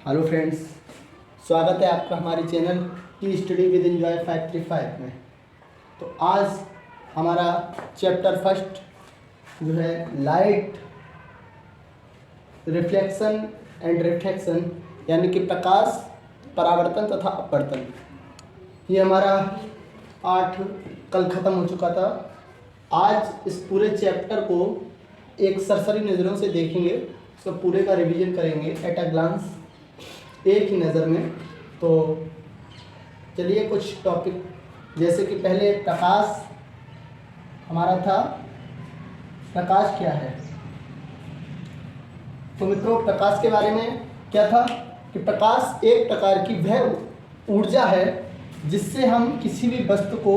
Hello friends, स्वागत है आपका हमारे चैनल की स्टडी विद एंजॉय 535 में। तो आज हमारा चैप्टर फर्स्ट जो है लाइट रिफ्लेक्शन एंड रिफ्लेक्शन यानी कि प्रकाश परावर्तन तथा अपवर्तन, ये हमारा पाठ कल ख़त्म हो चुका था। आज इस पूरे चैप्टर को एक सरसरी नज़रों से देखेंगे, उसको पूरे का रिवीजन करेंगे एट अ ग्लांस, एक ही नज़र में। तो चलिए कुछ टॉपिक, जैसे कि पहले प्रकाश हमारा था। प्रकाश क्या है? तो मित्रों, प्रकाश के बारे में क्या था कि प्रकाश एक प्रकार की वह ऊर्जा है जिससे हम किसी भी वस्तु को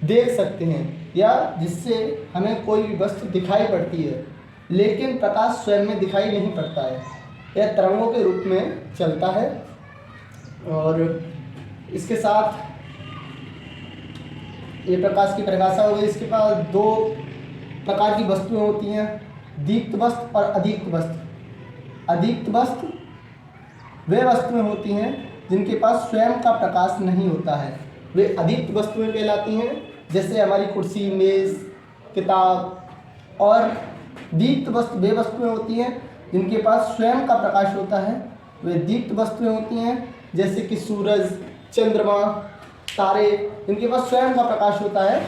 देख सकते हैं या जिससे हमें कोई भी वस्तु दिखाई पड़ती है, लेकिन प्रकाश स्वयं में दिखाई नहीं पड़ता है। यह तरंगों के रूप में चलता है और इसके साथ ये प्रकाश की परिभाषा हो गई। इसके पास दो प्रकार की वस्तुएं होती हैं, दीप्त वस्तु और अदीप्त वस्तु। अदीप्त वस्तु वे वस्तुएं होती हैं जिनके पास स्वयं का प्रकाश नहीं होता है, वे अदीप्त वस्तुएं कहलाती हैं। जैसे हमारी कुर्सी, मेज़, किताब। और दीप्त वस्तु वे वस्तुएं होती हैं जिनके पास स्वयं का प्रकाश होता है, वे दीप्त वस्तुएं होती हैं। जैसे कि सूरज, चंद्रमा, तारे, इनके पास स्वयं का प्रकाश होता है,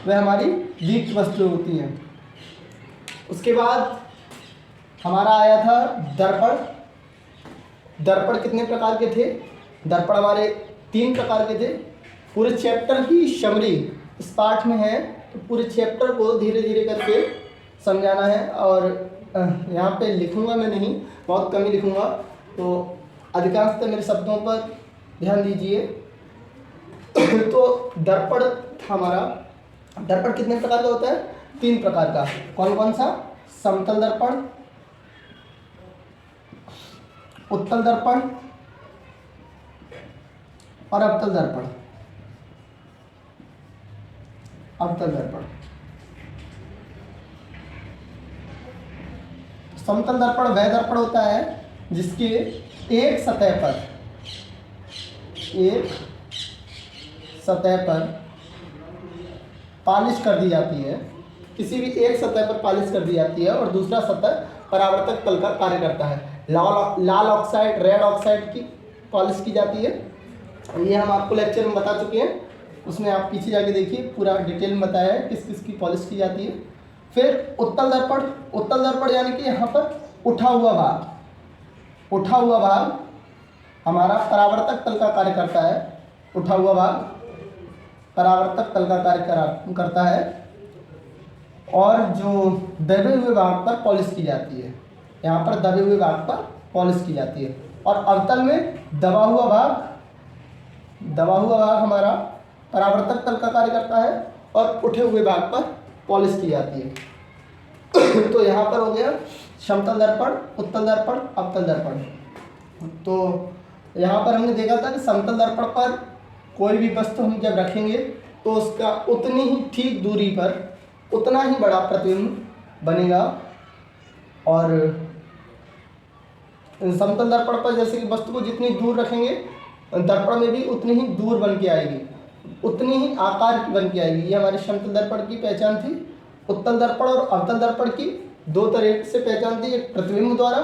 वह हमारी दीप्त वस्तुएं होती हैं। उसके बाद हमारा आया था दर्पण। दर्पण कितने प्रकार के थे? दर्पण हमारे 3 प्रकार के थे। पूरे चैप्टर की समरी इस पाठ में है, तो पूरे चैप्टर को धीरे धीरे करके समझाना है। और यहाँ पे लिखूँगा मैं नहीं, बहुत कम ही लिखूँगा, तो अधिकांशतः मेरे शब्दों पर ध्यान दीजिए। तो दर्पण हमारा, दर्पण कितने प्रकार का होता है? 3 प्रकार का। कौन कौन सा? समतल दर्पण, उत्तल दर्पण और अवतल दर्पण। अवतल दर्पण। समतल दर्पण वह दर्पण होता है जिसके एक सतह पर पॉलिश कर दी जाती है। किसी भी एक सतह पर पॉलिश कर दी जाती है और दूसरा सतह परावर्तक तल का कार्य करता है। लाल ऑक्साइड, रेड ऑक्साइड की पॉलिश की जाती है। ये हम आपको लेक्चर में बता चुके हैं, उसमें आप पीछे जाके देखिए, पूरा डिटेल में बताया है किस किस की पॉलिश की जाती है। फिर उत्तल दर्पण। उत्तल दर्पण यानी कि यहाँ पर उठा हुआ भाग हमारा परावर्तक तल का कार्य करता है। उठा हुआ भाग परावर्तक तल का कार्य करता है और जो दबे हुए भाग पर पॉलिश की जाती है, यहाँ पर दबे हुए भाग पर पॉलिश की जाती है। और अवतल में दबा हुआ भाग हमारा परावर्तक तल का कार्य करता है और उठे हुए भाग पर पॉलिश की जाती है। तो यहाँ पर हो गया समतल दर्पण, उत्तल दर्पण, अवतल दर्पण। तो यहाँ पर हमने देखा था कि समतल दर्पण पर कोई भी वस्तु हम जब रखेंगे तो उसका उतनी ही ठीक दूरी पर उतना ही बड़ा प्रतिबिंब बनेगा। और समतल दर्पण पर जैसे कि वस्तु को जितनी दूर रखेंगे, दर्पण में भी उतनी ही दूर बन के आएगी, उतनी ही आकार की बन के आएगी। ये हमारे समतल दर्पण की पहचान थी। उत्तल दर्पण और अवतल दर्पण की 2 तरह से पहचान थी, एक प्रतिबिंब द्वारा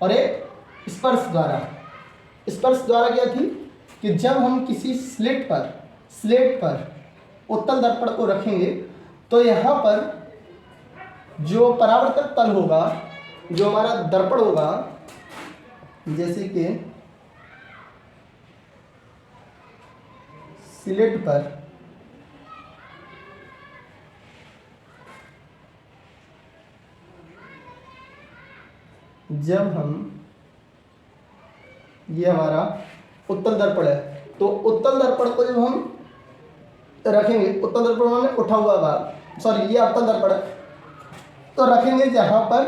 और एक स्पर्श द्वारा। स्पर्श द्वारा क्या थी कि जब हम किसी स्लेट पर उत्तल दर्पण को रखेंगे तो यहाँ पर जो परावर्तक तल होगा, जो हमारा दर्पण होगा, जैसे कि स्लेट पर जब हम, ये हमारा उत्तल दर्पण है, तो उत्तल दर्पण को जब हम रखेंगे, उत्तल दर्पण में उठा हुआ भाग, सॉरी ये अवतल दर्पण है, तो रखेंगे जहाँ पर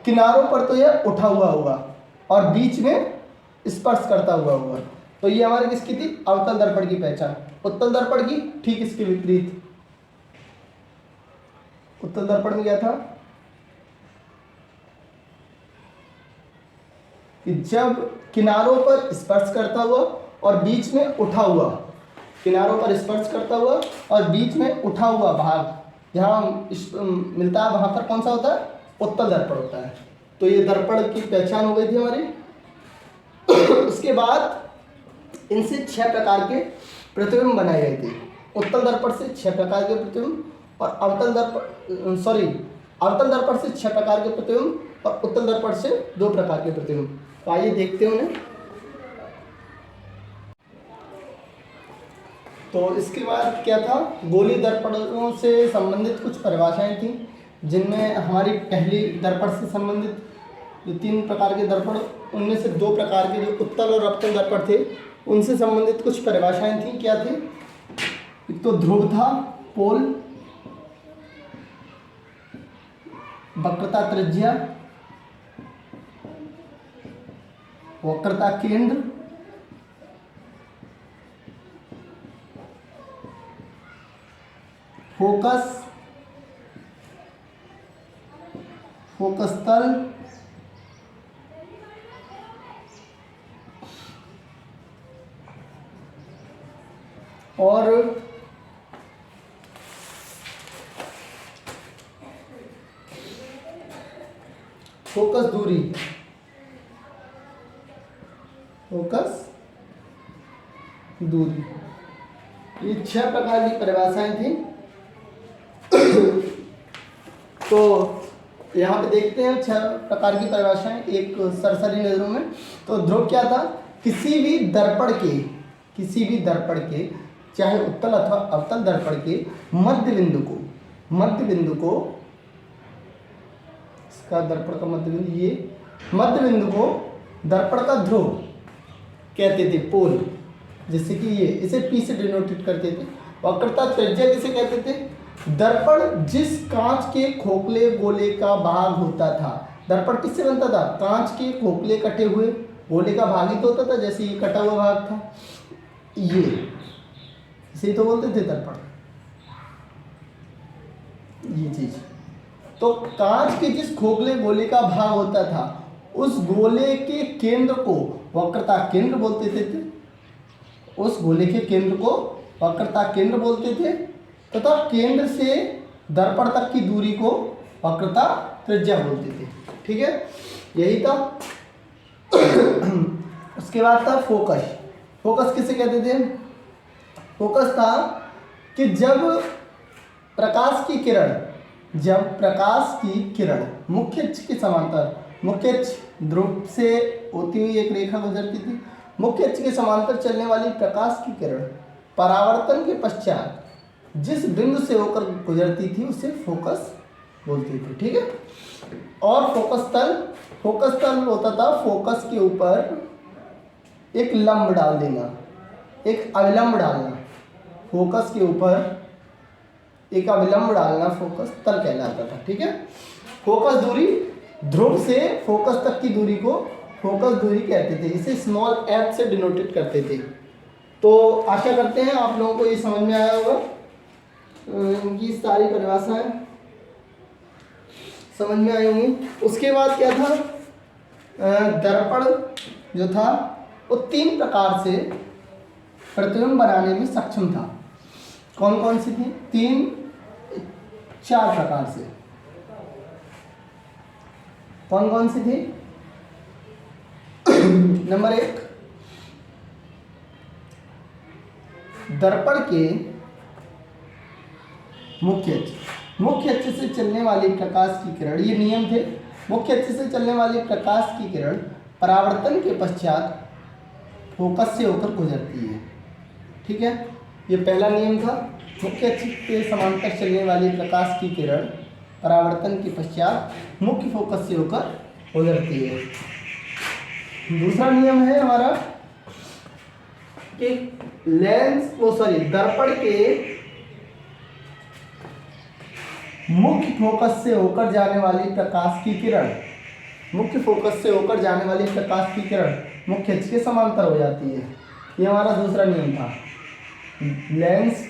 किनारों पर तो यह उठा हुआ होगा और बीच में स्पर्श करता हुआ होगा। तो ये हमारी किसकी थी? अवतल दर्पण की पहचान। उत्तल दर्पण की ठीक इसके विपरीत। उत्तल दर्पण में क्या था? कि जब किनारों पर स्पर्श करता हुआ और बीच में उठा हुआ, किनारों पर स्पर्श करता हुआ और बीच में उठा हुआ भाग जहाँ मिलता है वहाँ पर कौन सा होता है? उत्तल दर्पण होता है। तो ये दर्पण की पहचान हो गई थी हमारी। उसके बाद इनसे 6 प्रकार के प्रतिबिंब बनाए गए थे। उत्तल दर्पण से 6 प्रकार के प्रतिबिंब और अवतल दर्पण से 6 प्रकार के प्रतिबिंब और उत्तल दर्पण से 2 प्रकार के प्रतिबिंब। तो आइए देखते हैं उन्हें। तो इसके बाद क्या था? गोली दर्पणों से संबंधित कुछ परिभाषाएं थी, जिनमें हमारी पहली दर्पण से संबंधित जो 3 प्रकार के दर्पण, उनमें से 2 प्रकार के जो उत्तल और अवतल दर्पण थे उनसे संबंधित कुछ परिभाषाएं थी। क्या थी? एक तो ध्रुव था, पोल, वक्रता त्रिज्या, वक्रता केंद्र, फोकस, फोकस तल, और फोकस दूरी, फोकस दूरी। ये 6 प्रकार की परिभाषाएं थी। तो यहाँ पे देखते हैं 6 प्रकार की परिभाषाएं एक सरसरी नजरों में। तो ध्रुव क्या था? किसी भी दर्पण के चाहे उत्तल अथवा अवतल दर्पण के मध्य बिंदु को इसका दर्पण का मध्य बिंदु, ये मध्य बिंदु को दर्पण का ध्रुव कहते थे, पोल, जैसे कि ये, इसे P से डिनोटेट करते थे। वक्रता त्रिज्या किसे कहते थे? दर्पण जिस कांच के खोखले गोले का भाग होता था। दर्पण किससे बनता था? कांच के खोखले कटे हुए गोले का भाग ही तो होता था, जैसे ये कटा हुआ भाग था, ये इसे तो बोलते थे दर्पण, ये चीज। तो कांच के जिस खोखले गोले का भाग होता था उस गोले के केंद्र को वक्रता केंद्र बोलते थे, उस गोले के केंद्र को वक्रता केंद्र बोलते थे, तथा केंद्र से दर्पण तक की दूरी को वक्रता त्रिज्या बोलते थे। ठीक है, यही था। उसके बाद था फोकस। फोकस किसे कहते थे? फोकस था कि जब प्रकाश की किरण मुख्य अक्ष के समांतर, मुख्य अक्ष ध्रुव से होती हुई एक रेखा गुजरती थी, मुख्य अक्ष के समांतर चलने वाली प्रकाश की किरण परावर्तन के पश्चात जिस बिंदु से होकर गुजरती थी उसे फोकस बोलते थे। ठीक है, और फोकस तल होता था फोकस के ऊपर एक लंब डाल देना, एक अविलंब डालना, फोकस के ऊपर एक अविलंब डालना फोकस तल कहलाता था। ठीक है, फोकस दूरी, ध्रुव से फोकस तक की दूरी को फोकस दूरी कहते थे, इसे स्मॉल f से डिनोटेट करते थे। तो आशा करते हैं आप लोगों को ये समझ में आया होगा, इनकी सारी परिभाषाएं समझ में आई होंगी। उसके बाद क्या था? दर्पण जो था वो 3 प्रकार से प्रतिबिंब बनाने में सक्षम था। कौन कौन सी थी? 4 प्रकार से। कौन कौन सी थी? नंबर 1, दर्पण के मुख्य अक्ष से चलने वाली प्रकाश की किरण, ये नियम थे। मुख्य अक्ष से चलने वाली प्रकाश की किरण परावर्तन के पश्चात फोकस से होकर गुजरती है। ठीक है, ये पहला नियम था। मुख्य अक्ष के समांतर चलने वाली प्रकाश की किरण परावर्तन के पश्चात मुख्य फोकस से होकर गुजरती है। दूसरा नियम है हमारा कि दर्पण के मुख्य फोकस से होकर जाने वाली प्रकाश की किरण, मुख्य फोकस से होकर जाने वाली प्रकाश की किरण मुख्य अक्ष के समांतर हो जाती है। ये हमारा दूसरा नियम था। लेंस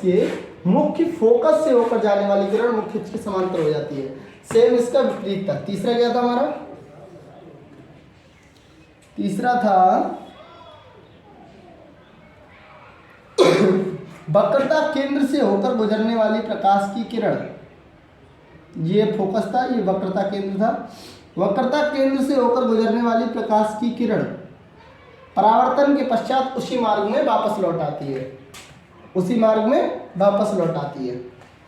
के मुख्य फोकस से होकर जाने वाली किरण मुख्य अक्ष के समांतर हो जाती है। सेम इसका विपरीत था। तीसरा क्या था हमारा? तीसरा था वक्रता केंद्र से होकर गुजरने वाली प्रकाश की किरण। ये फोकस था, ये वक्रता केंद्र था। वक्रता केंद्र से होकर गुजरने वाली प्रकाश की किरण परावर्तन के पश्चात उसी मार्ग में वापस लौट आती है, उसी मार्ग में वापस लौट आती है।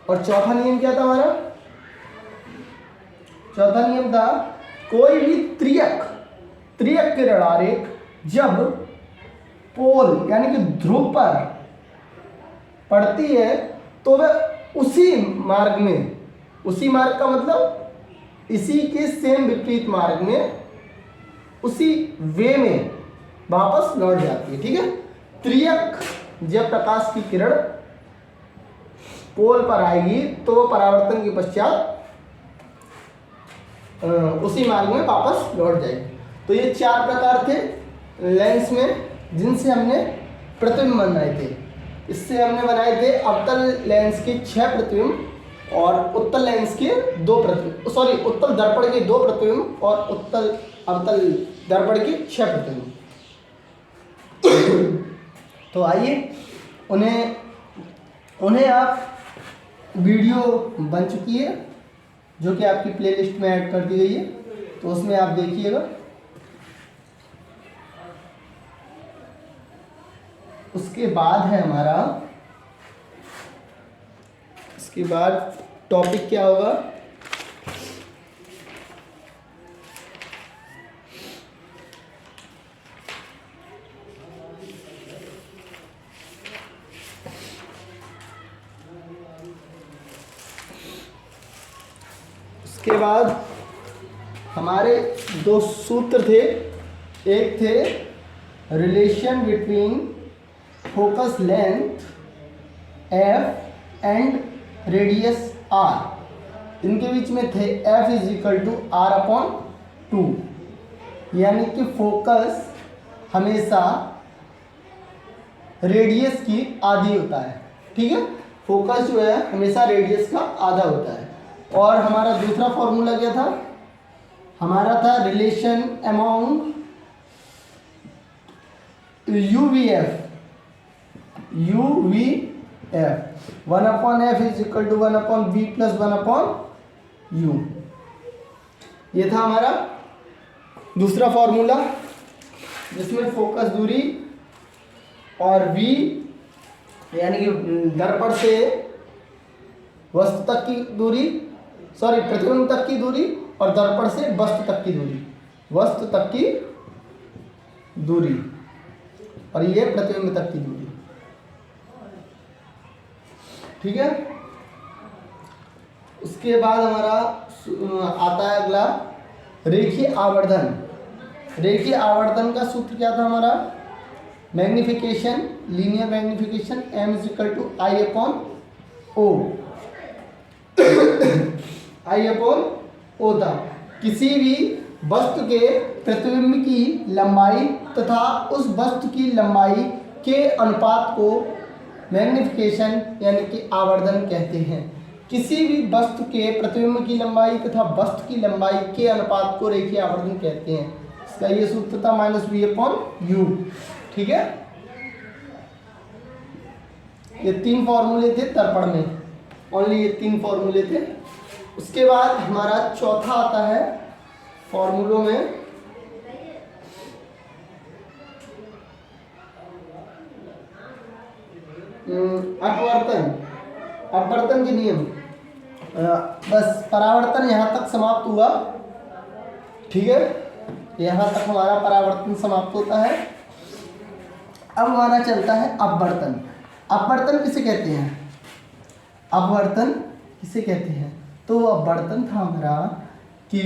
और चौथा नियम क्या था हमारा? चौथा नियम था कोई भी त्रियक किरण आरेख जब पोल यानी कि ध्रुव पर पड़ती है तो वह उसी मार्ग में, उसी मार्ग का मतलब इसी के सेम विपरीत मार्ग में, उसी वे में वापस लौट जाती है। ठीक है, त्रियक जब प्रकाश की किरण पोल पर आएगी तो वो परावर्तन के पश्चात उसी मार्ग में वापस लौट जाएगी। तो ये 4 प्रकार थे लेंस में जिनसे हमने प्रतिबिंब बनाए थे। इससे हमने बनाए थे अवतल लेंस के 6 प्रतिबिंब और उत्तल लेंस के 2 प्रतिबिंब, सॉरी उत्तल दर्पण के 2 प्रतिबिंब और अवतल दर्पण के 6 प्रतिबिंब। तो आइए उन्हें आप वीडियो बन चुकी है जो कि आपकी प्लेलिस्ट में ऐड कर दी गई है, तो उसमें आप देखिएगा। उसके बाद है हमारा, इसके बाद टॉपिक क्या होगा? उसके बाद हमारे 2 सूत्र थे। एक थे relation between focus length F and radius R. इनके बीच में थे F is equal to R upon 2, यानी कि फोकस हमेशा रेडियस की आधी होता है। ठीक है, फोकस जो है हमेशा रेडियस का आधा होता है। और हमारा दूसरा फॉर्मूला क्या था? हमारा था relation among UVF 1 upon F is equal to 1 upon V plus 1 upon U। ये था हमारा दूसरा फॉर्मूला जिसमें फोकस दूरी और V यानी कि दर्पण से वस्तु तक की दूरी, सॉरी प्रतिबिंब तक की दूरी, और दर्पण से वस्तु तक की दूरी, वस्तु तक की दूरी, और ये प्रतिबिंब तक की दूरी। ठीक है, उसके बाद हमारा आता है अगला रेखीय आवर्धन। रेखीय आवर्धन का सूत्र क्या था हमारा? Magnification, linear magnification m is equal to I upon O। I upon O था। किसी भी वस्तु के प्रतिबिंब की लंबाई तथा उस वस्तु की लंबाई के अनुपात को मैग्निफिकेशन यानी कि आवर्धन कहते हैं। किसी भी वस्तु के प्रतिबिंब की लंबाई तथा वस्तु की लंबाई के अनुपात को रेखीय आवर्धन कहते हैं। इसका ये सूत्र था -V अपॉन U। ठीक है, ये 3 फॉर्मूले थे दर्पण में, ओनली ये 3 फॉर्मूले थे। उसके बाद हमारा चौथा आता है फॉर्मूलों में अपवर्तन के नियम। बस परावर्तन यहाँ तक समाप्त हुआ। ठीक है, यहाँ तक हमारा परावर्तन समाप्त होता है। अब हमारा चलता है अपवर्तन। अपवर्तन किसे कहते हैं? अपवर्तन किसे कहते हैं? तो अपवर्तन था हमारा कि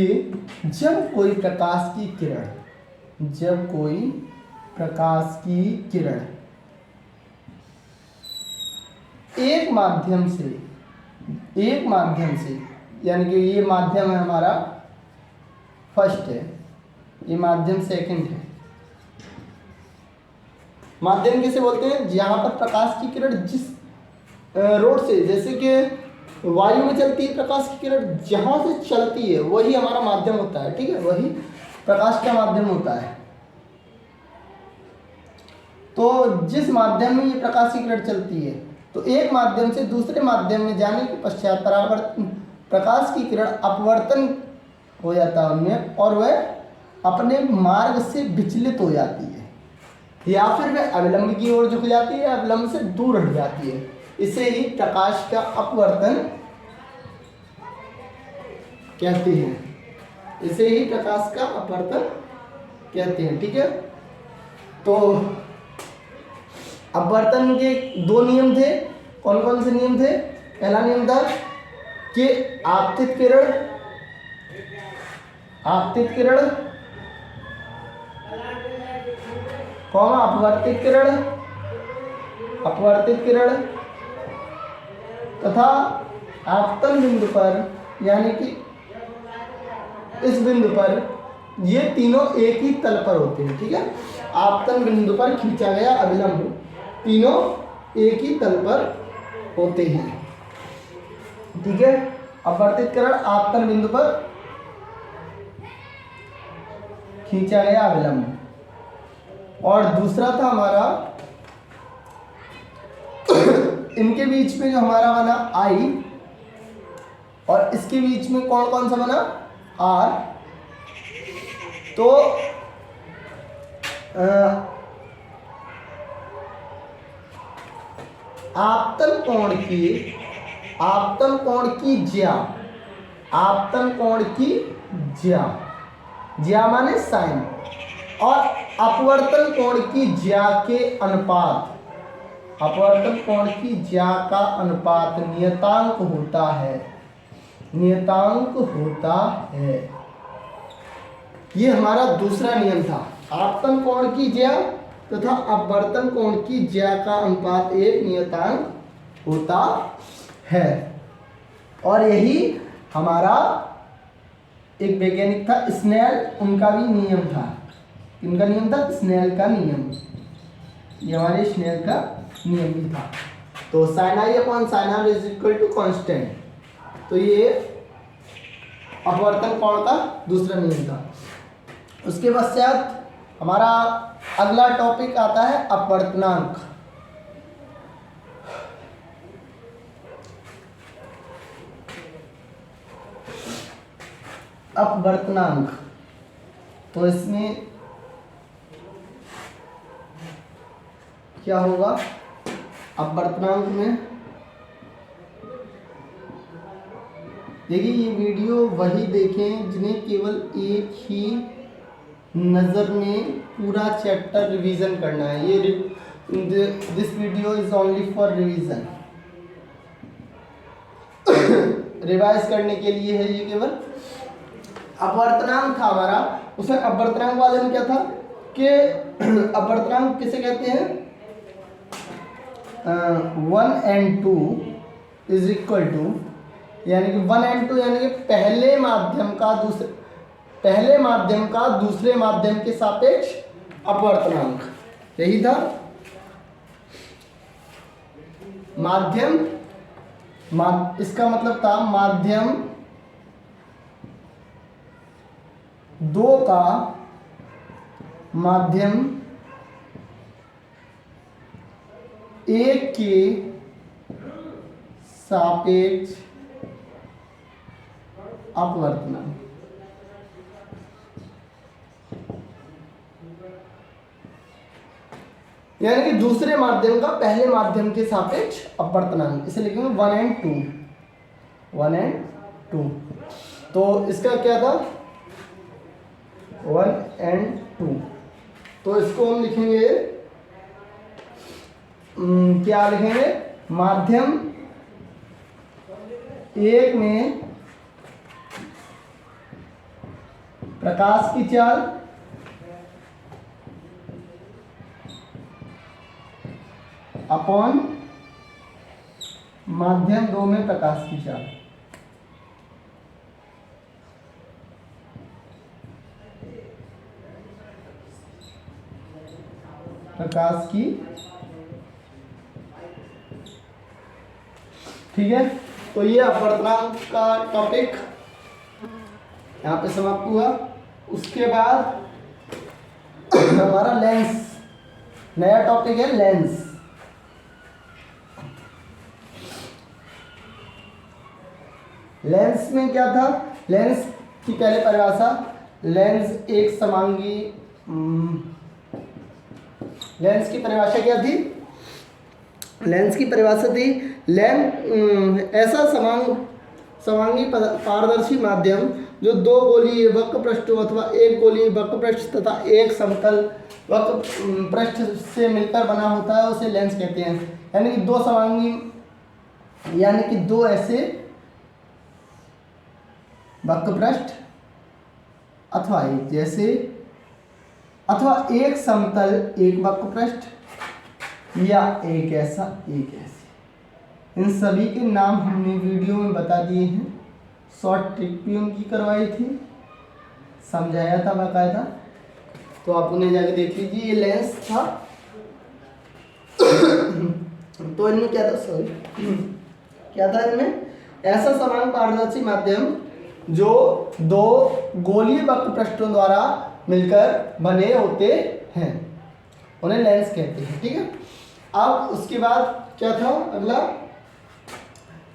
जब कोई प्रकाश की किरण एक माध्यम से यानी कि ये माध्यम है हमारा फर्स्ट है, ये माध्यम सेकंड है। माध्यम किसे बोलते हैं? जहाँ पर प्रकाश की किरण जिस रोड से, जैसे कि वायु में चलती है प्रकाश की किरण, जहाँ से चलती है वही हमारा माध्यम होता है, ठीक है, वही प्रकाश का माध्यम होता है। तो जिस माध्यम में ये प्रकाश की किरण चलती है, तो एक माध्यम से दूसरे माध्यम में जाने के पश्चात प्रकाश की किरण अपवर्तन हो जाता है उनमें, और वह अपने मार्ग से विचलित हो जाती है, या फिर वह अविलंब की ओर झुक जाती है, अविलंब से दूर हट जाती है। इसे ही प्रकाश का अपवर्तन कहते हैं, इसे ही प्रकाश का अपवर्तन कहते हैं, ठीक है। तो अपवर्तन के दो नियम थे, कौन कौन से नियम थे? पहला नियम था कि आपतित किरण कौमा अपवर्तित किरण तथा आपतन बिंदु पर, यानी कि इस बिंदु पर, ये तीनों एक ही तल पर होते हैं, ठीक है। आपतन बिंदु पर खींचा गया अविलंब, तीनों एक ही तल पर होते हैं, ठीक है। अपवर्तित किरण आपतन बिंदु पर खींचा गया अविलंब। और दूसरा था हमारा इनके बीच में जो हमारा बना आई, और इसके बीच में कौन कौन सा बना? आर। तो आपतन कोण की ज्या माने साइन, और अपवर्तन कोण की ज्या के अनुपात, अपवर्तन कोण की ज्या का अनुपात नियतांक होता है। ये हमारा दूसरा नियम था। आपतन कोण की ज्या तथा अपवर्तन कोण की ज्या का अनुपात एक नियतांक होता है। और यही हमारा एक वैज्ञानिक था स्नेल, उनका भी नियम था। इनका नियम था स्नेल का नियम, ये हमारे स्नेल का नियम भी था। तो sine I upon sine R is equal to constant, तो ये अपवर्तन कोण का दूसरा नियम था। उसके पश्चात हमारा अगला टॉपिक आता है अपवर्तनांक। अपवर्तनांक, तो इसमें क्या होगा? अपवर्तनांक में देखिए, ये वीडियो वही देखें जिन्हें केवल एक ही नज़र में पूरा चैप्टर रिवीजन करना है। ये this video is only for revision, revise करने के लिए है ये केवल। अपवर्तनांक था हमारा, उसमें अपवर्तनांक वाले में क्या था कि अपवर्तनांक किसे कहते हैं? 1 and 2 इज इक्वल टू, यानी कि 1 and 2 यानी कि पहले माध्यम का दूसरे माध्यम के सापेक्ष अपवर्तनांक, यही था। इसका मतलब था माध्यम 2 का माध्यम 1 के सापेक्ष अपवर्तनांक। यानी कि दूसरे माध्यम का पहले माध्यम के सापेक्ष अपवर्तनांक, इसे लिखेंगे 1 and 2। तो इसका क्या था? 1 and 2। तो इसको हम लिखेंगे, क्या लिखेंगे? माध्यम 1 में प्रकाश की चाल अपॉन माध्यम 2 में प्रकाश की चाल। प्रकाश की, ठीक है। तो ये अपवर्तनांक का टॉपिक यहाँ पे समाप्त हुआ। उसके बाद हमारा लेंस, नया टॉपिक है लेंस। लेंस में क्या था? लेंस की पहले परिभाषा, लेंस एक समांगी, लेंस की परिभाषा क्या थी? लेंस की परिभाषा थी लेंस ऐसा समांगी पारदर्शी माध्यम जो दो गोलीय वक्र पृष्ठों अथवा एक गोलीय वक्र पृष्ठ तथा एक समतल वक्र पृष्ठ से मिलकर बना होता है, उसे लेंस कहते हैं। यानी कि दो समांगी, यानी कि दो ऐसे वक्र पृष्ठ अथवा एक जैसे, अथवा एक समतल एक वक्र पृष्ठ या एक ऐसा एक ऐसे, इन सभी के नाम हमने वीडियो में बता दिए हैं। शॉर्ट ट्रिक भी उनकी करवाई थी, समझाया था बाकायदा, तो आप उन्हें जाके देख लीजिए। ये लेंस था। तो इनमें क्या था, सॉरी क्या था इनमें? ऐसा समान पारदर्शी माध्यम जो दो गोलीय वक्र पृष्ठों द्वारा मिलकर बने होते हैं, उन्हें लेंस कहते हैं। ठीक है। अब उसके बाद क्या था अगला?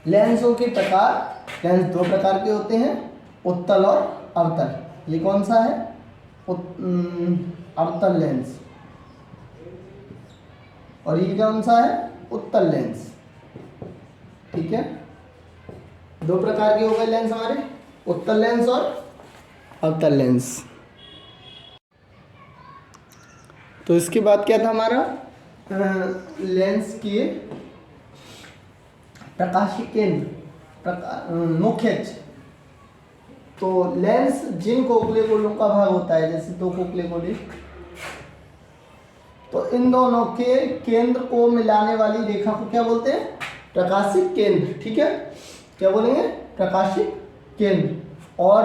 लेंसों के प्रकार। लेंस दो प्रकार के होते हैं, उत्तल और अवतल। ये कौन सा है? अवतल लेंस। और ये कौन सा है? उत्तल लेंस। ठीक है, दो प्रकार के हो गए लेंस हमारे, उत्तल लेंस और अवतल लेंस। तो इसके बाद क्या था हमारा? लेंस के प्रकाशीय केंद्र, मुख्य अक्ष। तो लेंस जिन खोखले गोलों का भाग होता है, जैसे दो खोखले गोले, तो इन दोनों के केंद्र को मिलाने वाली रेखा को क्या बोलते हैं? प्रकाशिक केंद्र। ठीक है, क्या बोलेंगे? प्रकाशिक केंद्र। और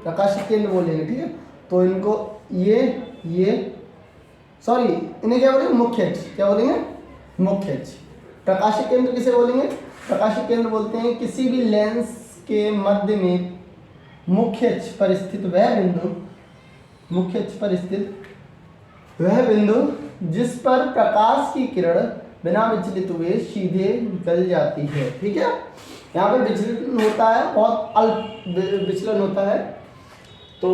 प्रकाशिक केंद्र बोलेंगे। ठीक है, तो इनको ये सॉरी इन्हें क्या बोलेंगे? मुख्य अक्ष। क्या बोलेंगे? मुख्य अक्ष। प्रकाशिक केंद्र किसे बोलेंगे? प्रकाशिक केंद्र बोलते हैं किसी भी लेंस के मध्य में मुख्य अक्ष पर स्थित वह बिंदु, मुख्य अक्ष पर स्थित वह बिंदु जिस पर प्रकाश की किरण बिना विचलित हुए सीधे निकल जाती है। ठीक है, यहाँ पे विचलन होता है, बहुत अल्प विचलन होता है। तो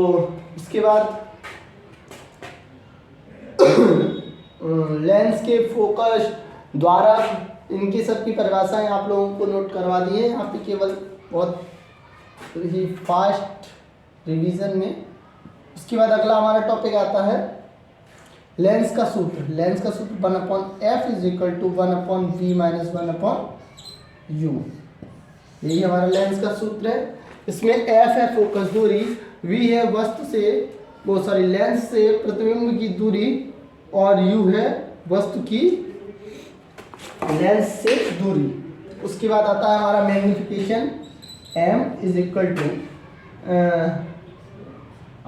उसके बाद लेंस के फोकस द्वारा, इनकी सबकी परिभाषाएं आप लोगों को नोट करवा दी है यहाँ पे, केवल बहुत ही फास्ट रिवीजन में। उसके बाद अगला हमारा टॉपिक आता है लेंस का सूत्र। लेंस का सूत्र 1/f = 1/v - 1/u। यही हमारा लेंस का सूत्र है। इसमें f है फोकस दूरी, v है वस्तु से लेंस से प्रतिबिंब की दूरी, और u है वस्तु की लेंस से दूरी। उसके बाद आता है हमारा मैग्निफिकेशन, m =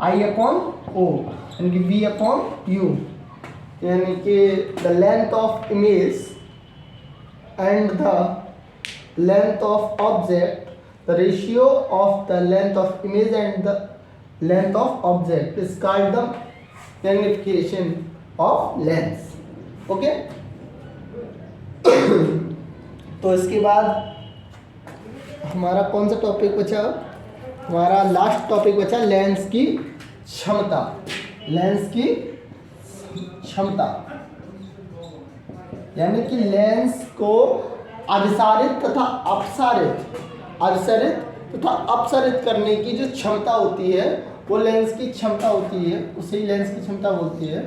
I/O, यानी कि v/u, यानी कि the length of image and the length of object, the ratio of the length of image and the length of object is called the magnification of lens. Okay. तो इसके बाद हमारा कौन सा टॉपिक बचा? हमारा लास्ट टॉपिक बचा lens की क्षमता। लेंस की क्षमता यानी कि लेंस को अभिसारित तथा अपसारित करने की जो क्षमता होती है, वो लेंस की क्षमता होती है, उसे ही लेंस की क्षमता बोलती है।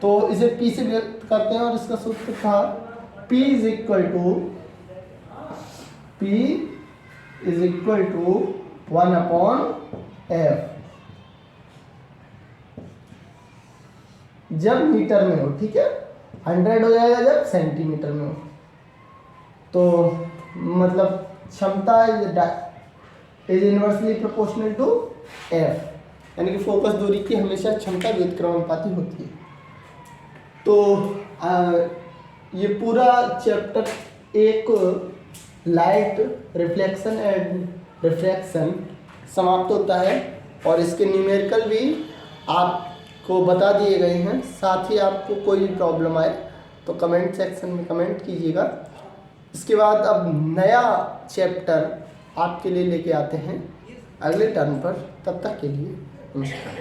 तो इसे P से व्यक्त करते हैं, और इसका सूत्र था P = 1/f जब मीटर में हो। ठीक है, 100 हो जाएगा जब सेंटीमीटर में हो। तो मतलब क्षमता is inversely proportional to f, यानी कि फोकस दूरी की हमेशा क्षमता व्युत्क्रमानुपाती होती है। तो ये पूरा चैप्टर एक लाइट रिफ्लेक्शन एंड रिफ्रैक्शन समाप्त होता है और इसके न्यूमेरिकल भी आपको बता दिए गए हैं। साथ ही आपको कोई भी प्रॉब्लम आए तो कमेंट सेक्शन में कमेंट कीजिएगा। इसके बाद अब नया चैप्टर आपके लिए लेके आते हैं अगले टर्न पर। तब तक के लिए नमस्कार।